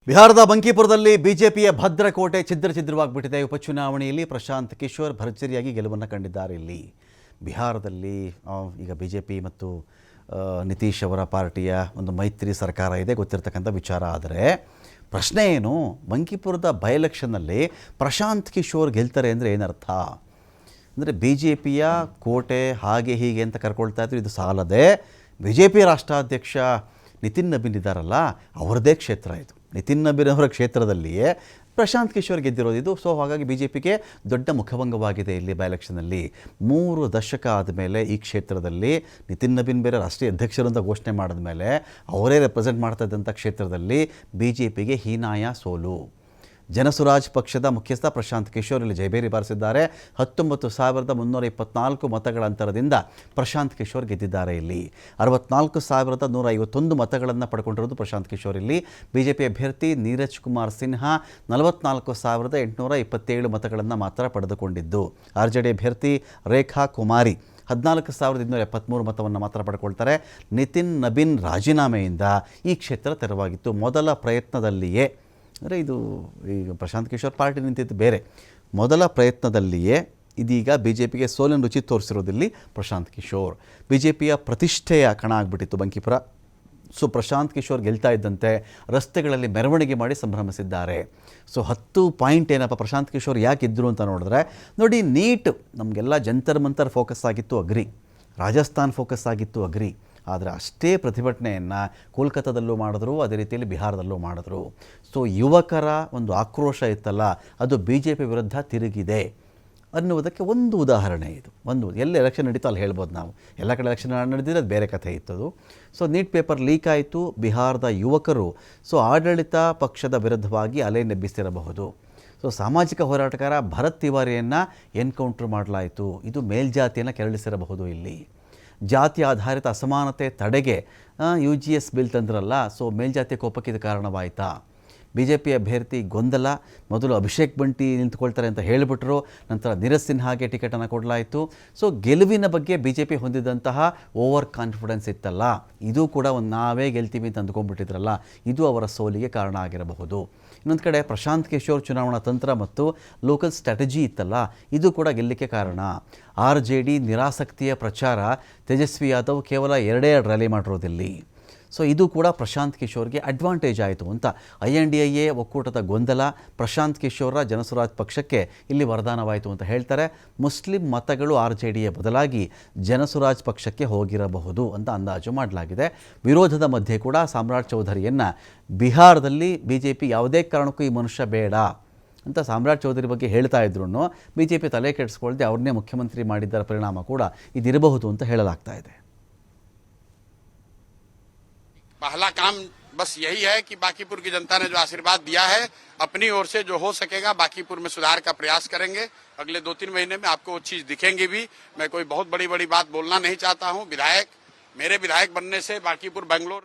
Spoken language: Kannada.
ಬಿಹಾರದ ಬಂಕಿಪುರದಲ್ಲಿ ಬಿಜೆಪಿಯ ಭದ್ರಕೋಟೆ ಛಿದ್ರವಾಗಿಬಿಟ್ಟಿದೆ. ಉಪಚುನಾವಣೆಯಲ್ಲಿ ಪ್ರಶಾಂತ್ ಕಿಶೋರ್ ಭರ್ಜರಿಯಾಗಿ ಗೆಲುವನ್ನು ಕಂಡಿದ್ದಾರೆ. ಇಲ್ಲಿ ಬಿಹಾರದಲ್ಲಿ ಈಗ ಬಿಜೆಪಿ ಮತ್ತು ನಿತೀಶ್ ಅವರ ಪಾರ್ಟಿಯ ಒಂದು ಮೈತ್ರಿ ಸರ್ಕಾರ ಇದೆ, ಗೊತ್ತಿರತಕ್ಕಂಥ ವಿಚಾರ. ಆದರೆ ಪ್ರಶ್ನೆ ಏನು, ಬಂಕಿಪುರದ ಬೈ ಎಲೆಕ್ಷನ್ನಲ್ಲಿ ಪ್ರಶಾಂತ್ ಕಿಶೋರ್ ಗೆಲ್ತಾರೆ ಅಂದರೆ ಏನರ್ಥ? ಅಂದರೆ ಬಿ ಜೆ ಪಿಯ ಕೋಟೆ ಹಾಗೆ ಹೀಗೆ ಅಂತ ಕರ್ಕೊಳ್ತಾ ಇದ್ರು. ಇದು ಸಾಲದೆ ಬಿ ಜೆ ಪಿ ರಾಷ್ಟ್ರಾಧ್ಯಕ್ಷ ನಿತಿನ್ ನಬೀನ್ ಇದ್ದಾರಲ್ಲ, ಅವರದೇ ಕ್ಷೇತ್ರ ಇದು. ನಿತಿನ್ ನಬೀನ್ ಅವರ ಕ್ಷೇತ್ರದಲ್ಲಿಯೇ ಪ್ರಶಾಂತ್ ಕಿಶೋರ್ ಗೆದ್ದಿರೋದು ಇದು. ಸೊ ಹಾಗಾಗಿ ಬಿ ಜೆ ಪಿಗೆ ದೊಡ್ಡ ಮುಖಭಂಗವಾಗಿದೆ ಇಲ್ಲಿ ಬೈ ಎಲೆಕ್ಷನಲ್ಲಿ. 3 ದಶಕ ಆದಮೇಲೆ ಈ ಕ್ಷೇತ್ರದಲ್ಲಿ ನಿತಿನ್ ನಬೀನ್ ಬೇರೆ ರಾಷ್ಟ್ರೀಯ ಅಧ್ಯಕ್ಷರು ಅಂತ ಘೋಷಣೆ ಮಾಡಿದ ಮೇಲೆ ಅವರೇ ರೆಪ್ರೆಸೆಂಟ್ ಮಾಡ್ತಾ ಇದ್ದಂಥ ಕ್ಷೇತ್ರದಲ್ಲಿ ಬಿ ಜೆ ಪಿಗೆ ಹೀನಾಯ ಸೋಲು. ಜನಸುರಾಜ್ ಪಕ್ಷದ ಮುಖ್ಯಸ್ಥ ಪ್ರಶಾಂತ್ ಕಿಶೋರ್ ಇಲ್ಲಿ ಜೈಬೇರಿ ಬಾರಿಸಿದ್ದಾರೆ. 19,324 ಮತಗಳ ಅಂತರದಿಂದ ಪ್ರಶಾಂತ್ ಕಿಶೋರ್ ಗೆದ್ದಿದ್ದಾರೆ. ಇಲ್ಲಿ 64,151 ಮತಗಳನ್ನು ಪಡ್ಕೊಂಡಿರೋದು ಪ್ರಶಾಂತ್ ಕಿಶೋರ್. ಇಲ್ಲಿ ಬಿಜೆಪಿ ಅಭ್ಯರ್ಥಿ ನೀರಜ್ ಕುಮಾರ್ ಸಿನ್ಹಾ 44,827 ಮತಗಳನ್ನು ಮಾತ್ರ ಪಡೆದುಕೊಂಡಿದ್ದು. ಆರ್ ಜೆ ಡಿ ಅಭ್ಯರ್ಥಿ ರೇಖಾ ಕುಮಾರಿ 14,273 ಮತವನ್ನು ಮಾತ್ರ ಪಡ್ಕೊಳ್ತಾರೆ. ನಿತಿನ್ ನಬೀನ್ ರಾಜೀನಾಮೆಯಿಂದ ಈ ಕ್ಷೇತ್ರ ತೆರವಾಗಿತ್ತು. ಮೊದಲ ಪ್ರಯತ್ನದಲ್ಲಿಯೇ, ಅಂದರೆ ಇದು ಈಗ ಪ್ರಶಾಂತ್ ಕಿಶೋರ್ ಪಾರ್ಟಿ ನಿಂತಿದ್ದು ಬೇರೆ, ಮೊದಲ ಪ್ರಯತ್ನದಲ್ಲಿಯೇ ಇದೀಗ ಬಿ ಜೆ ಪಿಗೆ ಸೋಲಿನ ರುಚಿ ತೋರಿಸಿರೋದಿಲ್ಲಿ ಪ್ರಶಾಂತ್ ಕಿಶೋರ್. ಬಿ ಜೆ ಪಿಯ ಪ್ರತಿಷ್ಠೆಯ ಕಣ ಆಗಿಬಿಟ್ಟಿತ್ತು ಬಂಕಿಪುರ. ಸೊ ಪ್ರಶಾಂತ್ ಕಿಶೋರ್ ಗೆಲ್ತಾ ಇದ್ದಂತೆ ರಸ್ತೆಗಳಲ್ಲಿ ಮೆರವಣಿಗೆ ಮಾಡಿ ಸಂಭ್ರಮಿಸಿದ್ದಾರೆ. ಸೊ 10 ಪಾಯಿಂಟ್ ಏನಪ್ಪ ಪ್ರಶಾಂತ್ ಕಿಶೋರ್ ಯಾಕೆ ಇದ್ದರು ಅಂತ ನೋಡಿದ್ರೆ, ನೋಡಿ, ನೀಟ್ ನಮಗೆಲ್ಲ ಜಂತರ್ ಮಂತರ್ ಫೋಕಸ್ ಆಗಿತ್ತು, ಅಗ್ರಿ. ರಾಜಸ್ಥಾನ್ ಫೋಕಸ್ ಆಗಿತ್ತು, ಅಗ್ರಿ. ಆದರೆ ಅಷ್ಟೇ ಪ್ರತಿಭಟನೆಯನ್ನು ಕೋಲ್ಕತ್ತಾದಲ್ಲೂ ಮಾಡಿದ್ರು, ಅದೇ ರೀತಿಯಲ್ಲಿ ಬಿಹಾರದಲ್ಲೂ ಮಾಡಿದ್ರು. ಸೊ ಯುವಕರ ಒಂದು ಆಕ್ರೋಶ ಇತ್ತಲ್ಲ, ಅದು ಬಿ ಜೆ ಪಿ ವಿರುದ್ಧ ತಿರುಗಿದೆ ಅನ್ನುವುದಕ್ಕೆ ಒಂದು ಉದಾಹರಣೆ ಇದು. ಎಲ್ಲಿ ಎಲೆಕ್ಷನ್ ನಡೀತೋ ಅಲ್ಲಿ ಹೇಳ್ಬೋದು ನಾವು. ಎಲ್ಲ ಕಡೆ ಎಲೆಕ್ಷನ್ ನಡೆದಿದ್ರೆ ಅದು ಬೇರೆ ಕಥೆ ಇತ್ತದು. ಸೊ ನೀಟ್ ಪೇಪರ್ ಲೀಕ್ ಆಯಿತು. ಬಿಹಾರದ ಯುವಕರು ಆಡಳಿತ ಪಕ್ಷದ ವಿರುದ್ಧವಾಗಿ ಅಲೆನೆಬ್ಬಿಸಿರಬಹುದು. ಸೊ ಸಾಮಾಜಿಕ ಹೋರಾಟಗಾರ ಭರತ್ ತಿವಾರಿಯನ್ನು ಎನ್ಕೌಂಟರ್ ಮಾಡಲಾಯಿತು. ಇದು ಮೇಲ್ಜಾತಿಯನ್ನು ಕೆರಳಿಸಿರಬಹುದು. ಇಲ್ಲಿ ಜಾತಿ ಆಧಾರಿತ ಅಸಮಾನತೆ ತಡೆಗೆ UGS ಬಿಲ್ ತಂದ್ರಲ್ಲ, ಸೊ ಮೇಲ್ಜಾತಿಯ ಕೋಪಕ್ಕೆ ಇದು ಕಾರಣವಾಯಿತಾ? ಬಿ ಜೆ ಪಿ ಅಭ್ಯರ್ಥಿ ಗೊಂದಲ. ಮೊದಲು ಅಭಿಷೇಕ್ ಬಂಟಿ ನಿಂತುಕೊಳ್ತಾರೆ ಅಂತ ಹೇಳಿಬಿಟ್ರು, ನಂತರ ನೀರಜ್ ಸಿನ್ಹಾಗೆ ಟಿಕೆಟನ್ನು ಕೊಡಲಾಯಿತು. ಸೊ ಗೆಲುವಿನ ಬಗ್ಗೆ ಬಿ ಜೆ ಪಿ ಹೊಂದಿದಂತಹ ಓವರ್ ಕಾನ್ಫಿಡೆನ್ಸ್ ಇತ್ತಲ್ಲ, ಇದು ಕೂಡ ನಾವೇ ಗೆಲ್ತೀವಿ ಅಂತ ಅಂದ್ಕೊಂಡ್ಬಿಟ್ಟಿದ್ರಲ್ಲ, ಇದು ಅವರ ಸೋಲಿಗೆ ಕಾರಣ ಆಗಿರಬಹುದು. ಇನ್ನೊಂದು ಕಡೆ ಪ್ರಶಾಂತ್ ಕಿಶೋರ್ ಚುನಾವಣಾ ತಂತ್ರ ಮತ್ತು ಲೋಕಲ್ ಸ್ಟ್ರಾಟಜಿ ಇತ್ತಲ್ಲ, ಇದು ಕೂಡ ಗೆಲ್ಲಕ್ಕೆ ಕಾರಣ. RJD ನಿರಾಸಕ್ತಿಯ ಪ್ರಚಾರ. ತೇಜಸ್ವಿ ಯಾದವ್ ಕೇವಲ 2 ರ್ಯಾಲಿ ಮಾಡಿರೋದಿಲ್ಲಿ. ಸೊ ಇದು ಕೂಡ ಪ್ರಶಾಂತ್ ಕಿಶೋರ್ಗೆ ಅಡ್ವಾಂಟೇಜ್ ಆಯಿತು ಅಂತ. INDA ಒಕ್ಕೂಟದ ಗೊಂದಲ ಪ್ರಶಾಂತ್ ಕಿಶೋರ ಜನಸುರಾಜ್ ಪಕ್ಷಕ್ಕೆ ಇಲ್ಲಿ ವರದಾನವಾಯಿತು ಅಂತ ಹೇಳ್ತಾರೆ. ಮುಸ್ಲಿಂ ಮತಗಳು RJDಯ ಬದಲಾಗಿ ಜನಸುರಾಜ್ ಪಕ್ಷಕ್ಕೆ ಹೋಗಿರಬಹುದು ಅಂತ ಅಂದಾಜು ಮಾಡಲಾಗಿದೆ. ವಿರೋಧದ ಮಧ್ಯೆ ಕೂಡ ಸಾಮ್ರಾಟ್ ಚೌಧರಿಯನ್ನು ಬಿಹಾರದಲ್ಲಿ BJP ಯಾವುದೇ ಕಾರಣಕ್ಕೂ ಈ ಮನುಷ್ಯ ಬೇಡ ಅಂತ ಸಾಮ್ರಾಟ್ ಚೌಧರಿ ಬಗ್ಗೆ ಹೇಳ್ತಾ ಇದ್ರು. BJP ತಲೆ ಕೆಡಿಸ್ಕೊಳ್ದೆ ಅವ್ರನ್ನೇ ಮುಖ್ಯಮಂತ್ರಿ ಮಾಡಿದ್ದರ ಪರಿಣಾಮ ಕೂಡ ಇದಿರಬಹುದು ಅಂತ ಹೇಳಲಾಗ್ತಾ ಇದೆ. पहला काम बस यही है कि बांकीपुर की जनता ने जो आशीर्वाद दिया है, अपनी ओर से जो हो सकेगा बांकीपुर में सुधार का प्रयास करेंगे. अगले 2-3 महीने में आपको वो चीज दिखेंगी भी. मैं कोई बहुत बड़ी बात बोलना नहीं चाहता हूं. मेरे विधायक बनने से बांकीपुर बेंगलोर